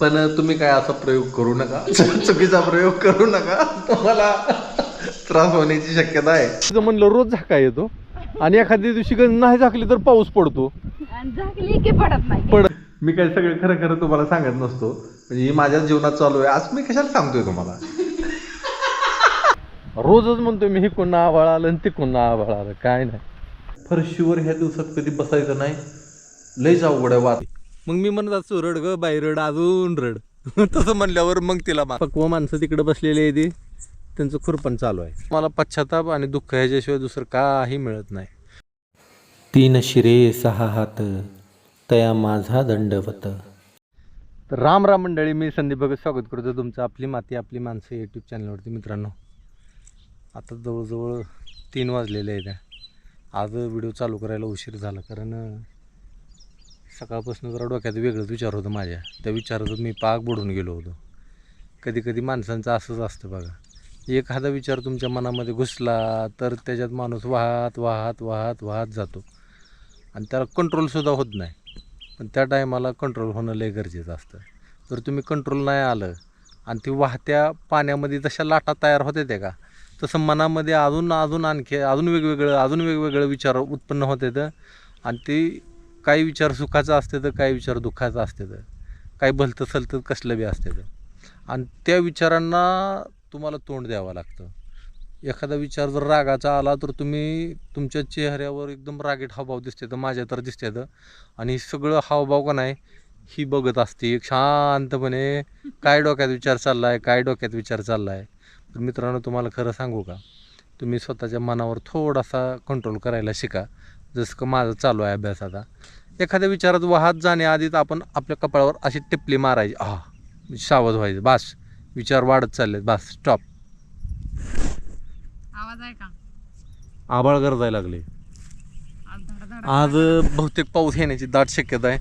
पण तुम्ही काय असा प्रयोग करू नका, चुकीचा प्रयोग करू नका, तुम्हाला त्रास होण्याची शक्यता आहे. तुझं म्हणलं रोज झाका येतो आणि एखाद्या दिवशी नाही झाकली तर पाऊस पडतो आणि झाकली की पडत नाही. पड मी काय सगळं खरं खरं तुम्हाला सांगत नसतो, म्हणजे ही माझ्या जीवनात चालू आहे. आज मी कशाला सांगतोय तुम्हाला? रोजच म्हणतोय मी, हे कोणा आभाळ आलं आणि ते कोणा आभाळ आलं. काय नाही, फरशीवर ह्या दिवसात कधी बसायचं नाही, लयच अवघड आहे वाद. मग मी म्हणत असतो रड ग बाई रड, अजून रड. तसं म्हणल्यावर मग तिला पक्व माणसं तिकडे बसलेली आहे, ती त्यांचं खुरपण चालू आहे. मला पश्चाताप आणि दुःख ह्याच्याशिवाय दुसरं काही मिळत नाही. 3 शिरे 6 हात तया माझा दंडवत. तर राम राम मंडळी, मी संदीप भगत स्वागत करतो तुमचं आपली माती आपली माणसं यूट्यूब चॅनलवरती. मित्रांनो, आता जवळजवळ 3 वाजलेले आहेत. आज व्हिडिओ चालू करायला उशीर झाला, कारण सकाळपासून जरा डोक्यात वेगळंच विचार होतं माझ्या. त्या विचारातून मी पाक बुडून गेलो होतो. कधी कधी माणसांचं असंच असतं बघा, एखादा विचार तुमच्या मनामध्ये घुसला तर त्याच्यात माणूस वाहत वाहत वाहत वाहत जातो आणि त्याला कंट्रोलसुद्धा होत नाही. पण त्या टायमाला कंट्रोल होणं लय गरजेचं असतं. जर तुम्ही कंट्रोल नाही आलं आणि ती वाहत्या पाण्यामध्ये तशा लाटा तयार होते त्या का, तसं मनामध्ये अजून वेगवेगळं विचार उत्पन्न होते तर, आणि ते काही विचार सुखाचं असते तर काही विचार दुःखाचं असते तर, काही भलतं सलतं कसलं बी असते तर, आणि त्या विचारांना तुम्हाला तोंड द्यावं लागतं. एखादा विचार जर रागाचा आला तर तुम्ही तुमच्या चेहऱ्यावर एकदम रागीट हावभाव दिसते तर, माझ्या तर दिसते तर, आणि सगळं हावभाव का नाही ही बघत असते एक शांतपणे, काय डोक्यात विचार चालला आहे. तर मित्रांनो, तुम्हाला खरं सांगू का, तुम्ही स्वतःच्या मनावर थोडासा कंट्रोल करायला शिका. जसं का माझं चालू आहे अभ्यास. आता एखाद्या विचारात वाहत जाण्याआधीच आपण आपल्या कपाळावर अशी टिपली मारायची, सावध व्हायचं, बास विचार वाढत चालले, बास स्टॉप. आवाज आहे का? आभाळ गरजायला लागले. आज बहुतेक पाऊस येण्याची दाट शक्यता आहे.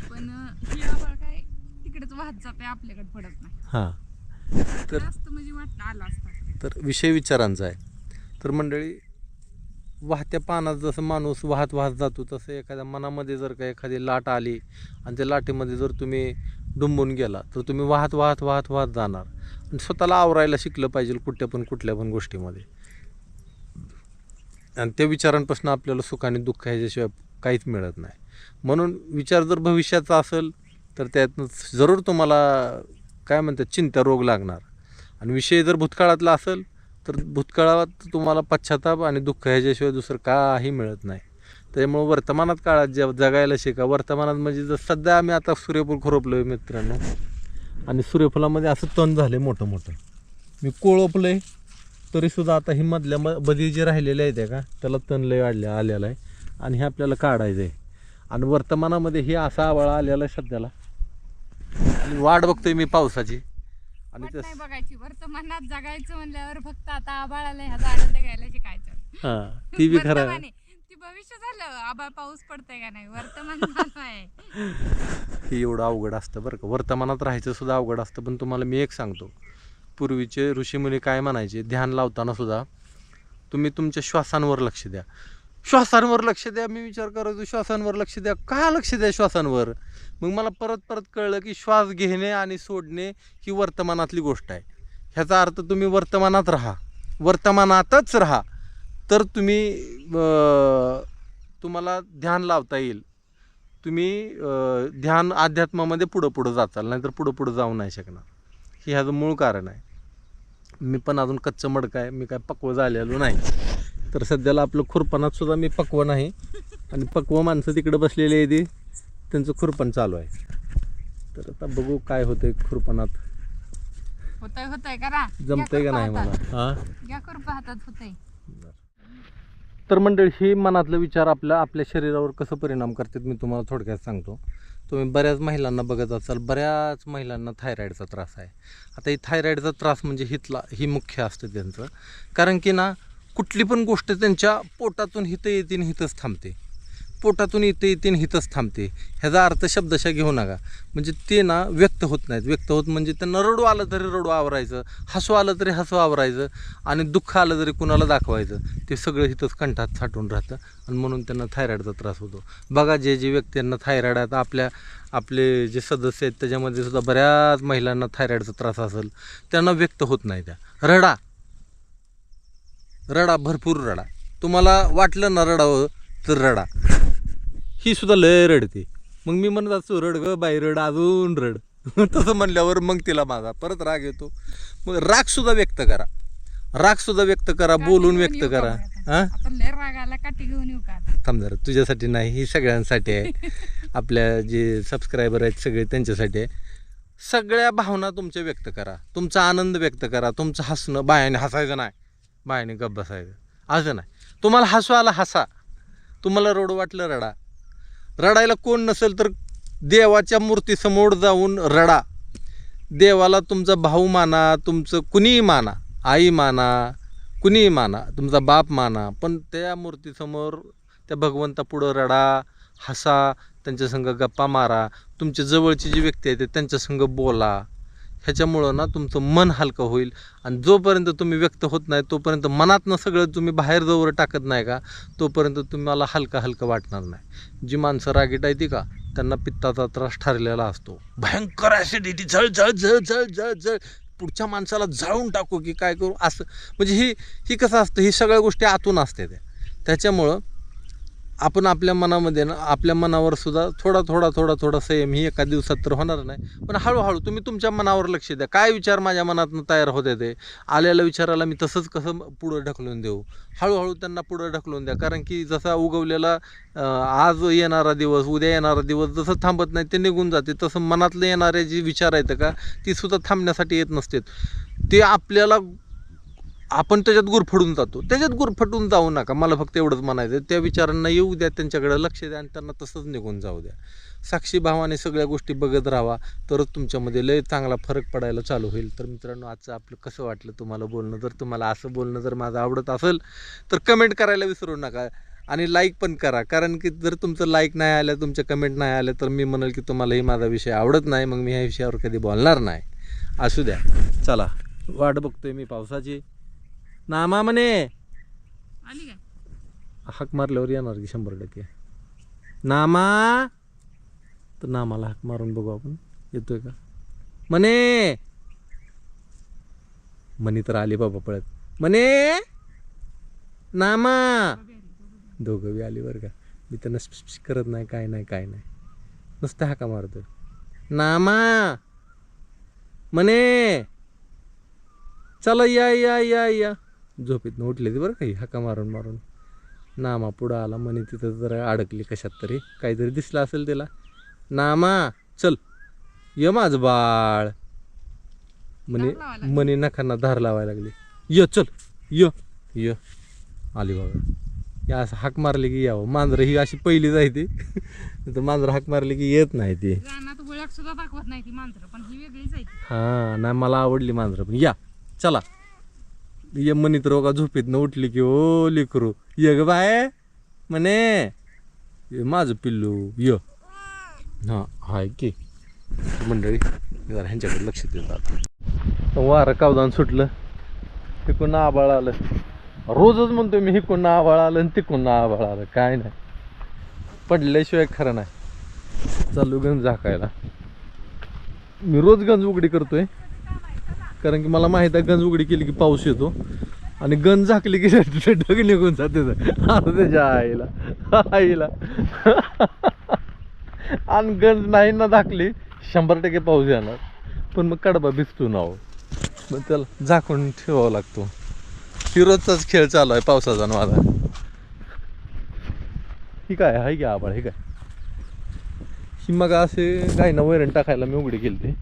पण ही आवाज काय तिकडेच वाहत जाते, आपल्याकडे पडत नाही. हां, तर जास्त म्हणजे वाटतं आला असता. तर विषय विचारांचा आहे. तर मंडळी, वाहत्या पाण्यात जसं माणूस वाहत वाहत जातो, तसं एखाद्या मनामध्ये जर का एखादी लाट आली आणि त्या लाटेमध्ये जर तुम्ही डुंबून गेला तर तुम्ही वाहत वाहत वाहत वाहत जाणार. आणि स्वतःला आवरायला शिकलं पाहिजे कुठल्या पण गोष्टीमध्ये. आणि त्या विचारांपासून आपल्याला सुख आणि दुःख ह्याच्याशिवाय काहीच मिळत नाही. म्हणून विचार जर भविष्याचा असेल तर त्यातनं जरूर तुम्हाला काय म्हणतात चिंता रोग लागणार. आणि विषय जर भूतकाळातला असेल तर भूतकाळात तुम्हाला पश्चाताप आणि दुःख ह्याच्याशिवाय दुसरं काही मिळत नाही. त्यामुळे वर्तमानात काळात जगायला शिका. वर्तमानात म्हणजे जर सध्या आम्ही आता सूर्यफूल खोरोपलो आहे मित्रांनो, आणि सूर्यफुलामध्ये असं तण झालं आहे मोठं मोठं. मी कोळपलं आहे तरीसुद्धा आता ही मधल्या बदी जे राहिलेले आहेत का, त्याला तण लय आलेलं आहे आणि हे आपल्याला काढायचं आहे. आणि वर्तमानामध्ये हे असा आवाळ आलेला आहे सध्याला, आणि वाट बघतोय मी पावसाची. आणि वाट नाही बघायची, वर्तमानात जगायचं म्हणल्यावर फक्त आता आबाळाला ह्याचा आनंद घ्यायला शिकायचं. हां, ती बी खरं आहे. ती भविष्य झालं, आबाळ पाऊस पडतंय का नाही, वर्तमान चालू आहे. हे एवढं अवघड असतं बरं का, वर्तमानात राहायचं सुद्धा अवघड असतं. पण तुम्हाला मी एक सांगतो, पूर्वीचे ऋषीमुनी काय म्हणायचे, ध्यान लावताना सुद्धा तुम्ही तुमच्या श्वासांवर लक्ष द्या. श्वासांवर लक्ष द्या. मी विचार करायचो श्वासांवर लक्ष द्या, का लक्ष द्या श्वासांवर? मग मला परत कळलं की श्वास घेणे आणि सोडणे ही वर्तमानातली गोष्ट आहे. ह्याचा अर्थ तुम्ही वर्तमानात राहा, वर्तमानातच राहा, तर तुम्हाला ध्यान लावता येईल. तुम्ही ध्यान अध्यात्मामध्ये पुढं जाचाल, नाहीतर पुढं जाऊ नाही शकणार. हे ह्याचं मूळ कारण आहे. मी पण अजून कच्चं मडकं आहे, मी काय पक्व झालेलो नाही. तर सध्याला आपलं खुरपणात सुद्धा मी पक्व नाही, आणि पक्व माणसं तिकडे बसलेली आहे, ती त्यांचं खुरपण चालू आहे. तर आता बघू काय होतंय खुरपणात, होतंय करा, जमतंय का नाही मला. हां, घ्या खुरपा हातात, होतंय. तर मंडळी, हे मनातलं विचार आपल्या शरीरावर कसं परिणाम करतात मी तुम्हाला थोडक्यात सांगतो. तुम्ही बऱ्याच महिलांना बघत असाल, बऱ्याच महिलांना थायरॉईडचा त्रास आहे. आता ही थायरॉईडचा त्रास म्हणजे ही मुख्य असतं त्यांचं. कारण की ना, कुठली पण गोष्ट त्यांच्या पोटातून हिथं येते आणि हिथंच थांबते. पोटातून येते आणि हिथंच थांबते. ह्याचा अर्थ शब्दशः घेऊ नका. म्हणजे ते ना व्यक्त होत नाहीत. व्यक्त होत म्हणजे त्यांना रडू आलं तरी रडू आवरायचं, हसू आलं तरी हसू आवरायचं, आणि दुःख आलं तरी कुणाला दाखवायचं. ते सगळं हिथंच कंठात साठून राहतं आणि म्हणून त्यांना थायरॉईडचा त्रास होतो. बघा जे व्यक्तींना थायरॉईड आहेत, आपले जे सदस्य आहेत त्याच्यामध्ये सुद्धा बऱ्याच महिलांना थायरॉईडचा त्रास असेल, त्यांना व्यक्त होत नाही. त्या रडा भरपूर रडा. तुम्हाला वाटलं ना रडावं तर रडा. ही सुद्धा लय रडते. मग मी म्हणत असतो रड ग बाई रड, अजून रड. तसं म्हणल्यावर मग तिला माझा परत राग येतो. मग रागसुद्धा व्यक्त करा, बोलून व्यक्त करा. हां आपण लय राग आला काठी घेऊन येऊ का आता? थांब जरा, तुझ्यासाठी नाही, ही सगळ्यांसाठी आहे. आपल्या जे सबस्क्रायबर आहेत सगळे त्यांच्यासाठी आहे. सगळ्या भावना तुमच्या व्यक्त करा, तुमचा आनंद व्यक्त करा. तुमचं हसणं, बायाने हसायचं नाही, बायाने गप्प बसायचं असं नाही. तुम्हाला हसू आला हसा, तुम्हाला रडू वाटलं रडा. रडायला कोण नसेल तर देवाच्या मूर्तीसमोर जाऊन रडा. देवाला तुमचा भाऊ माना, तुमचं कुणीही माना, आई माना, कुणीही माना, तुमचा बाप माना, पण त्या मूर्तीसमोर त्या भगवंतापुढं रडा, हसा, त्यांच्यासंग गप्पा मारा. तुमच्या जवळची जी व्यक्ती आहे त्यांच्यासंग बोला. ह्याच्यामुळं ना तुमचं मन हलकं होईल. आणि जोपर्यंत तुम्ही व्यक्त होत नाही तोपर्यंत मनातनं सगळं तुम्ही बाहेर जवळ टाकत नाही का, तोपर्यंत तुम्हाला हलकं वाटणार नाही. जी माणसं रागीट आहे ती का, त्यांना पित्ताचा त्रास ठरलेला असतो. भयंकर ॲसिडिटी, जळ पुढच्या माणसाला जाळून टाकू की काय करू असं. म्हणजे ही कसं असतं, ही सगळ्या गोष्टी आतून असते त्याच्यामुळं आपण आपल्या मनामध्ये ना, आपल्या मनावर सुद्धा थोडा संयम. ही एका दिवसात तर होणार नाही, पण हळूहळू तुम्ही तुमच्या मनावर लक्ष द्या. काय विचार माझ्या मनातून तयार होते ते आलेल्या विचाराला मी तसंच कसं पुढं ढकलून देऊ. हळूहळू त्यांना पुढं ढकलून द्या. कारण की जसा उगवलेला आज येणारा दिवस, उद्या येणारा दिवस जसं थांबत नाही ते निघून जाते, तसं मनातले येणारे जे विचार आहेत का ती सुद्धा थांबण्यासाठी येत नसतात. ते आपल्याला, आपण त्याच्यात गुरफटून जातो. त्याच्यात गुरफटून जाऊ नका. मला फक्त एवढंच म्हणायचं, त्या विचारांना येऊ द्या, त्यांच्याकडे लक्ष द्या आणि त्यांना तसंच निघून जाऊ द्या. साक्षी भावाने सगळ्या गोष्टी बघत राहावा, तरच तुमच्यामध्ये लय चांगला फरक पडायला चालू होईल. तर मित्रांनो, आजचं आपलं कसं वाटलं तुम्हाला बोलणं? जर तुम्हाला असं बोलणं जर माझं आवडत असेल तर कमेंट करायला विसरू नका आणि लाईक पण करा. कारण की जर तुमचं लाईक नाही आलं, तुमच्या कमेंट नाही आलं, तर मी म्हणेल की तुम्हालाही माझा विषय आवडत नाही, मग मी ह्या विषयावर कधी बोलणार नाही. असू द्या, चला वाट बघतोय मी पावसाची. नामा म्हणे आली काय? हाक मारल्यावर येणार की 100%. नामा, तर नामाला हाक मारून बघू आपण, येतोय का. म्हणे तर आली बाबा पळत. म्हणे नामा, दोघं बी आली बरं का. मी त्यांना करत नाही, काय नाही नुसतं हाका मारतो. नामा म्हणे चला या. झोपेतनं उठले ती बरं काही, हाका मारून. नामा पुढं आला. म्हणे तिथं जरा अडकली कशात तरी, काहीतरी दिसलं असेल त्याला. नामा चल ये माझं बाळ. म्हणे नखांना धार लावायला लागली. य चल य आली बघा. या असं हाक मारली की यावं. मांजरं ही अशी पहिली जायती, तर मांजरं हाक मारली की येत नाही ती. रानात ओळख सुद्धा दाखवत नाही ती मांजरं, पण ही वेगळीच आहे. हां नाही, मला आवडली मांजरं. पण या चला ये. म्हणी तर बघा झोपेतनं उठली की ओ लेकरू ये ग बाय. म्हणे माझं पिल्लू य. हां हाय की मंडळी, जरा ह्यांच्याकडे लक्ष देतात. वारं कावदान सुटलं, तिकडून आभाळ आलं. रोजच म्हणतोय मी, हिकडून आभाळ आलं आणि तिकडून आभाळ आलं. काय नाही, पडल्याशिवाय खरं नाही. चालू गंज झाकायला. मी रोज गंज उघडी करतोय, कारण की मला माहिती आहे गंज उघडी केली की पाऊस येतो, आणि गंज झाकली की ढग निघून जाते. आता त्याच्या आईला आणि गंज नाही ना झाकली 100% पाऊस येणार. पण मग कडबा भिजतो ना हो, मग त्याला झाकून ठेवावा लागतो. ही रोजचाच खेळ चालू आहे पावसाचा माझा. ही काय आहे की आबाळ, हे काय ही मग असे गायना वैरण टाकायला मी उघडी केली ते,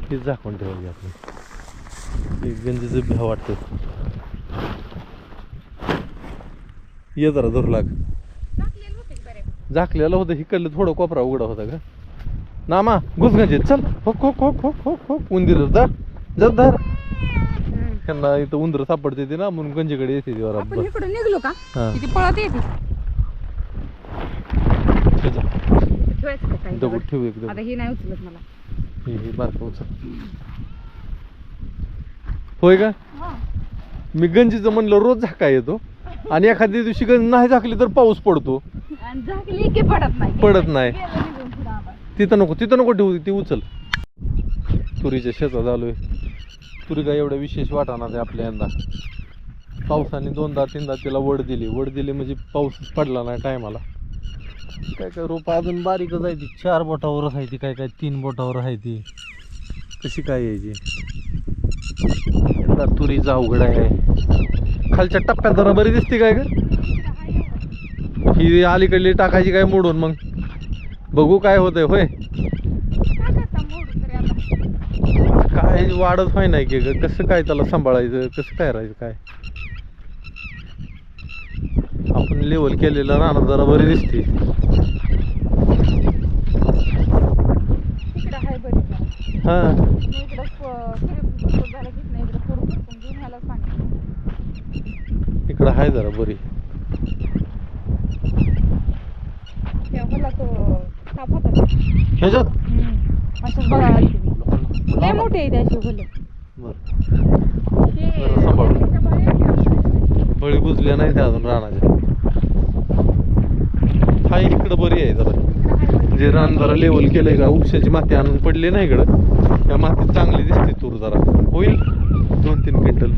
हे झाकून ठेवली आपण. गंजीचं भ्या वाटतं. ये जरा धरू लाग. झाकलेलं होतं, हिकडलं थोडं कोपरा उघडा होता का. नामा घुसगंजीत चल. हो उंदीर धर. त्यांना इथं उंदर सापडते ते ना, म्हणून गंजीकडे येते. आपण इकडून निघलो का हां किती पळत येते. ठेवायचं का काही दगड दगड? ठेवू एकदम आता ही नाही उचलत मला. हे बारकं उचल. होय का मी गंजीचं म्हणलं रोज झाका येतो आणि एखाद्या दिवशी गंज नाही झाकली तर पाऊस पडतो. आणि झाकली की पडत नाही. पडत नाही. गेलं निघून पुढं आभाळ. तिथं नको ठेवू, ती उचल. तुरीच्या शेतात आलोय. तुरी काय एवढं विशेष वाटणार आहे आपल्या यंदा. पावसाने 2-3दा तिला वड दिली म्हणजे पाऊसच पडला नाही टायमाला. काय रोप अजून बारीकच आहे ती. 4 बोटावरच आहे ती, काय 3 बोटावर आहे ती. कशी काय यायची यंदा तुरीचा अवघड आहे. खालच्या टप्प्यात जरा बरी दिसते काय ग. ही अलीकडली टाकायची काय मोडून मग बघू काय होतंय. होय टाकायचा मोडून तरी आता. काय वाढत व्हाय नाही की ग. कसं काय त्याला सांभाळायचं, कसं काय राहायचं काय. आपण लेवल केलेलं राहणार जरा बरी दिसते. इकडं आहे बरी जरा. हा इकडं सूर्यप्रकाश झाला की नाही इकडं पूर्ण घेऊन ह्याला पाणी. इकडं आहे जरा बरी. मला तो साप होता. ह्याच्यात असंच बघायला आलते मी. लय मोठे आहे त्याशी बोलले. बळी बुजल्या नाही त्या अजून रानाच्या. हा इकडं बरी आहे जरा. जे रान जरा लेवल केलंय का उपशाची माती आणून पडली नाही इकडं. त्या मातीत चांगली दिसते तूर. जरा होईल 2-3 क्विंटल.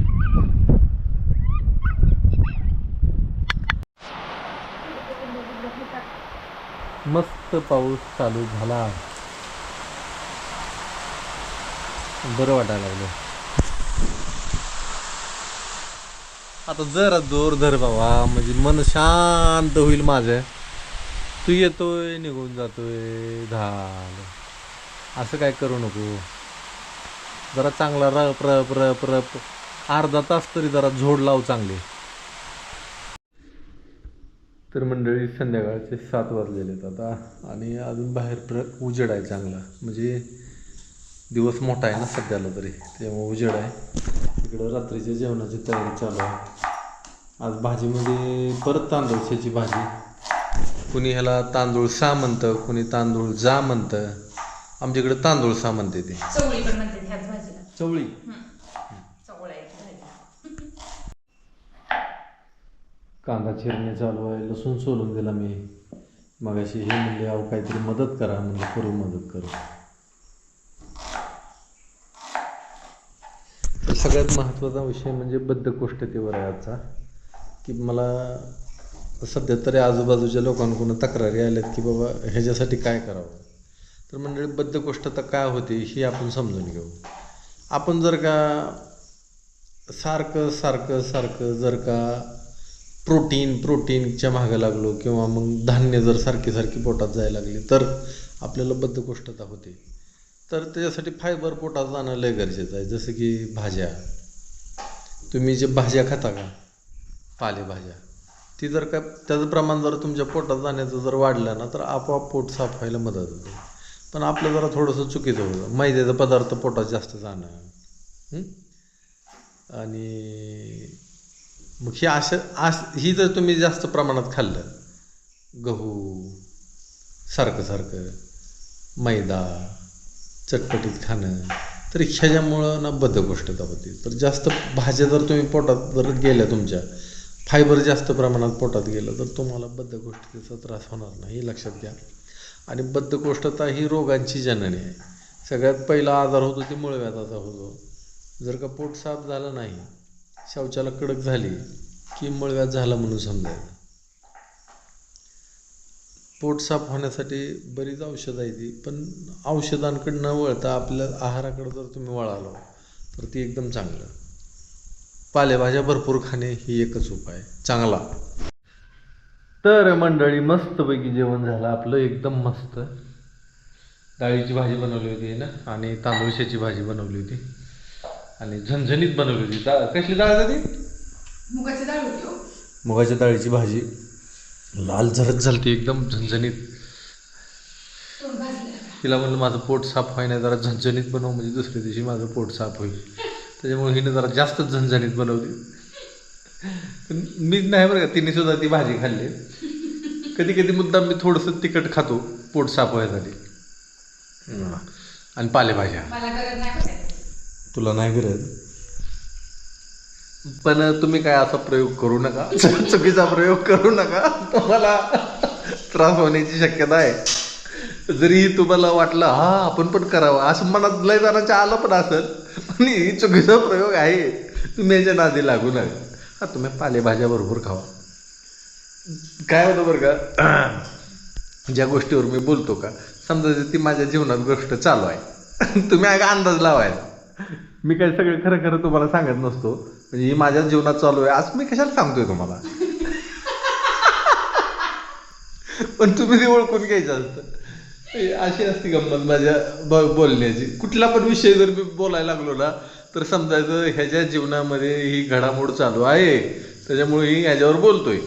मस्त पाऊस चालू झाला. बरं वाटायला लागलं. आता जरा जोर धर बाबा म्हणजे मन शांत होईल माझं. तू येतोय निघून जातोय झालं. असं काय करू नको. जरा चांगला रप रप रप रप अर्धा तास तरी जरा झोड लाव चांगली. तर मंडळी संध्याकाळचे 7 वाजलेलेत आता आणि अजून बाहेर उजेड आहे चांगला. म्हणजे दिवस मोठा आहे ना सध्याला तरी, त्यामुळे उजेड आहे. इकडं रात्रीच्या जेवणाची तयारी चालू आहे. आज भाजीमध्ये परत तांदूळशाची भाजी. कुणी ह्याला तांदूळ सा म्हणतं, कुणी तांदूळ जा म्हणतं. आमच्याकडे तांदूळ सा म्हणते ते. चवळी पण म्हणते ह्याच भाजीला. चवळी कांदा चिरणे चालू आहे. लसूण सोलून दिला मी मगाशी. हे म्हणले अहो काहीतरी मदत करा. म्हणजे करू मदत करू. तर सगळ्यात महत्त्वाचा विषय म्हणजे बद्धकोष्ठतेवर आहे आजचा. की मला सध्या तरी आजूबाजूच्या लोकांकडून तक्रारी आल्यात की बाबा ह्याच्यासाठी काय करावं. तर म्हणजे बद्धकोष्ठता काय होते ही आपण समजून घेऊ. आपण जर का सारखं जर का प्रोटीनच्या मागे लागलो किंवा मग धान्य जर सारखी पोटात जायला लागली तर आपल्याला बद्धकोष्ठता होते. तर त्याच्यासाठी फायबर पोटात जाणं लय गरजेचं आहे. जसं की भाज्या. तुम्ही जे भाज्या खाता का पालेभाज्या, ती जर का त्याचं प्रमाण जर तुमच्या पोटात जाण्याचं जर वाढलं ना तर आपोआप पोट साफ व्हायला मदत होते. पण आपलं जरा थोडंसं चुकीचं होतं. मैद्याचा पदार्थ पोटात जास्त जाणं आणि मग ही जर तुम्ही जास्त प्रमाणात खाल्लं, गहू सारखं मैदा चटपटीत खाणं, तर ह्याच्यामुळं ना बद्धकोष्ठता होते. तर जास्त भाज्या जर तुम्ही पोटात जर गेल्या, तुमच्या फायबर जास्त प्रमाणात पोटात गेलं तर तुम्हाला बद्धकोष्ठतेचा त्रास होणार नाही, हे लक्षात घ्या. आणि बद्धकोष्ठता ही रोगांची जननी आहे. सगळ्यात पहिला आजार होतो ते मूळव्याधाचा होतो. जर का पोट साफ झालं नाही, शौचाला कडक झाली की मूळव्याध झाला म्हणून समजायचं. पोट साफ होण्यासाठी बरीच औषधं आहे ती, पण औषधांकडे न वळता आपल्या आहाराकडे जर तुम्ही वळालो तर ती एकदम चांगलं. पालेभाज्या भरपूर खाणे ही एकच उपाय चांगला. तर मंडळी मस्तपैकी जेवण झालं आपलं एकदम मस्त. डाळीची भाजी बनवली होती ना आणि तांदूळशाची भाजी बनवली होती आणि झणझणीत बनवली होती. कसली डाळ होती? मुगाची डाळ होती. मुगाच्या डाळीची भाजी लाल झरत झालती एकदम झणझणीत. तिला म्हणलं माझं पोट साफ व्हाय नाही, जरा झणझणीत बनव म्हणजे दुसऱ्या दिवशी माझं पोट साफ होईल. त्याच्यामुळे हिनं जरा जास्त झणझणीत बनवली. मी नाही बरं का, तिने सुद्धा ती भाजी खाल्ली. कधी कधी मुद्दाम मी थोडंसं तिखट खातो, पोट साफ व्हायसाठी आणि पालेभाज्या. मला गरज नाही पडत. तुला नाही गरज, पण तुम्ही काय असा प्रयोग करू नका, चुकीचा प्रयोग करू नका, तुम्हाला त्रास होण्याची शक्यता आहे. जरी तुम्हाला वाटलं हा आपण पण करावं असं मनात लय जणांच्या आलं पण असेल, पण ही चुकीचा प्रयोग आहे, तुम्ही याच्या नादी लागू नका. हा तुम्ही पालेभाज्या भरपूर खावा. काय होतं बरं का, ज्या गोष्टीवर मी बोलतो का, समजा ती माझ्या जीवनात गोष्ट चालू आहे, तुम्ही अंदाज लावायचा. मी काय सगळं खरं खरं तुम्हाला सांगत नसतो, म्हणजे ही माझ्या जीवनात चालू आहे असं मी कशाला सांगतोय तुम्हाला. पण तुम्ही ते ओळखून घ्यायचं असतं. अशी असती गंमत माझ्या बोलण्याची. कुठला पण विषय जर मी बोलायला लागलो ना तर समजायचं ह्याच्या जीवनामध्ये ही घडामोड चालू आहे, त्याच्यामुळे ही ह्याच्यावर बोलतोय.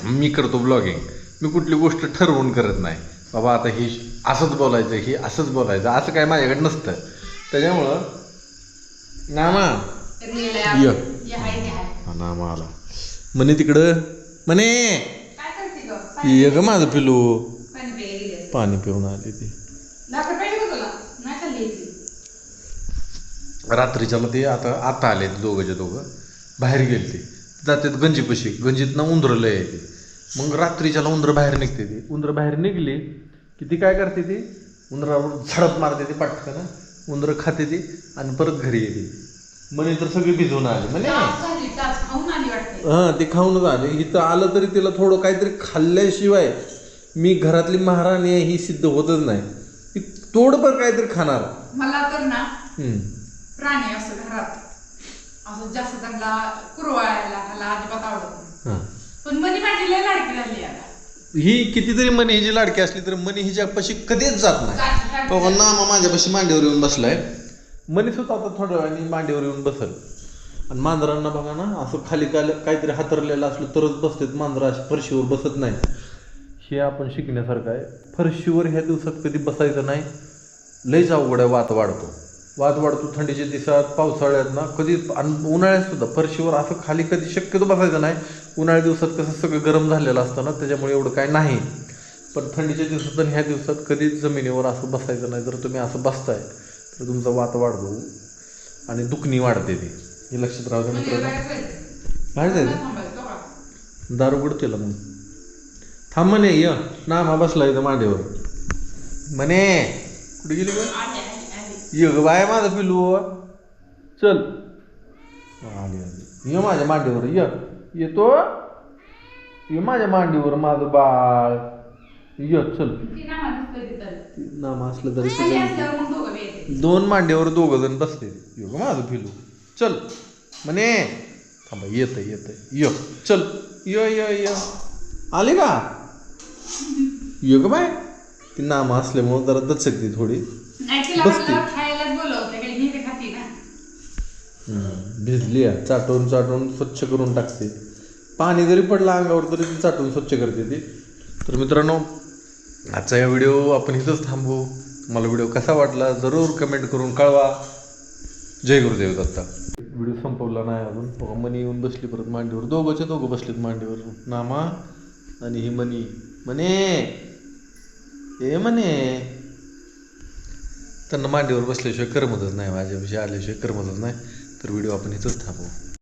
मी करतो ब्लॉगिंग, मी कुठली गोष्ट ठरवून करत नाही बाबा आता ही असंच बोलायचं, ही असंच बोलायचं, असं काय माझ्याकडे नसतं. त्याच्यामुळं नामा नामा आला म्हणे तिकडं, म्हणे काय करते गं? ये ग माझं पिलू पाणी प्यायला गेली असते. पाणी पिऊन आली ती. लाकड पाहिजे का तुला? नाही खाल्ली ती. रात्रीच्या मध्ये आता आले दोघं बाहेर गेले ते जातात गंजीपाशी. गंजीतनं उंदरं लय आहे ते. मग रात्रीच्याला उंदरं बाहेर निघते ती. उंदरं बाहेर निघली की ती काय करते ती, उंदरावर झडप मारते ती पटकन, उंदरं खाते ती आणि परत घरी येते. म्हणे तर सगळी भिजवून आली म्हणे. खाऊन आली वाटते. हां ते खाऊनच आले. इथं आलं तरी तिला थोडं काहीतरी खाल्ल्याशिवाय मी घरातली महाराणी आहे ही सिद्ध होतच नाही. ती तोडभर काहीतरी खाणार. मला तर ना प्राणी असं घरात असं जास्त त्यांना कुरवाळायला ह्याला अजिबात आवडत नाही. पण मनी माझी लय लाडकी झाली आता. ही कितीतरी मनी हिची लाडकी असली तरी मनी हिच्यापाशी कधीच जात नाही. तो नामा माझ्यापाशी मांडीवर येऊन बसलाय. मनी सुद्धा आता थोड्या वेळाने मांडीवर येऊन बसल. आणि मांजरांना बघा ना असं खाली काहीतरी हातरलेलं असलं तरच बसतात मांजरं, अशी फरशीवर बसत नाही. हे आपण शिकण्यासारखं आहे. फरशीवर ह्या दिवसात कधी बसायचं नाही, लयच अवघड आहे. वात वाढतो थंडीच्या दिवसात, पावसाळ्यात ना कधी, आणि उन्हाळ्यात सुद्धा फरशीवर असं खाली कधी शक्यतो बसायचं नाही. उन्हाळ्या दिवसात कसं सगळं गरम झालेलं असतं ना, त्याच्यामुळे एवढं काय नाही. पण थंडीच्या दिवसात आणि ह्या दिवसात कधीच जमिनीवर असं बसायचं नाही. जर तुम्ही असं बसताय तर तुमचा वात वाढतो आणि दुखणी वाढते. ती हे लक्षात राहतं मित्रांनो. बाहेर जायचं, दार उघडतेला मग थांब म्हणे. य नामा बसला इथं मांडीवर. म्हणे कुठे गेली ग? ये ग बाय माझं पिलू, चल. आली ये माझ्या मांडीवर, येतो ये माझ्या मांडीवर माझं बाळ, ये चल. नाम असलं तरी दोन मांडीवर दोघं जण बसते. ये ग माझं पिलू, चल म्हणे. थांबा येत चल. य आले का? ये ग बाय. ती नाम असल्यामुळं जरा दचकते थोडी, बसते. भिजली आहे, चाटून स्वच्छ करून टाकते. पाणी जरी पडलं अंगावर तरी ती चाटून स्वच्छ करते ती. तर मित्रांनो आजचा या व्हिडिओ आपण इथंच थांबवू. तुम्हाला व्हिडिओ कसा वाटला जरूर कमेंट करून कळवा. जय गुरुदेव दत्ता. व्हिडिओ संपवला नाही अजून. मनी येऊन बसली परत मांडीवर. दोघं बसलीत मांडीवर, नामा आणि ही मनी. म्हणे हे म्हणे त्यांना मांडीवर बसल्याशिवाय करमतच नाही, माझ्याविषयी आल्याशिवाय करमतच नाही. तर व्हिडिओ आपण इथंच थांबवू.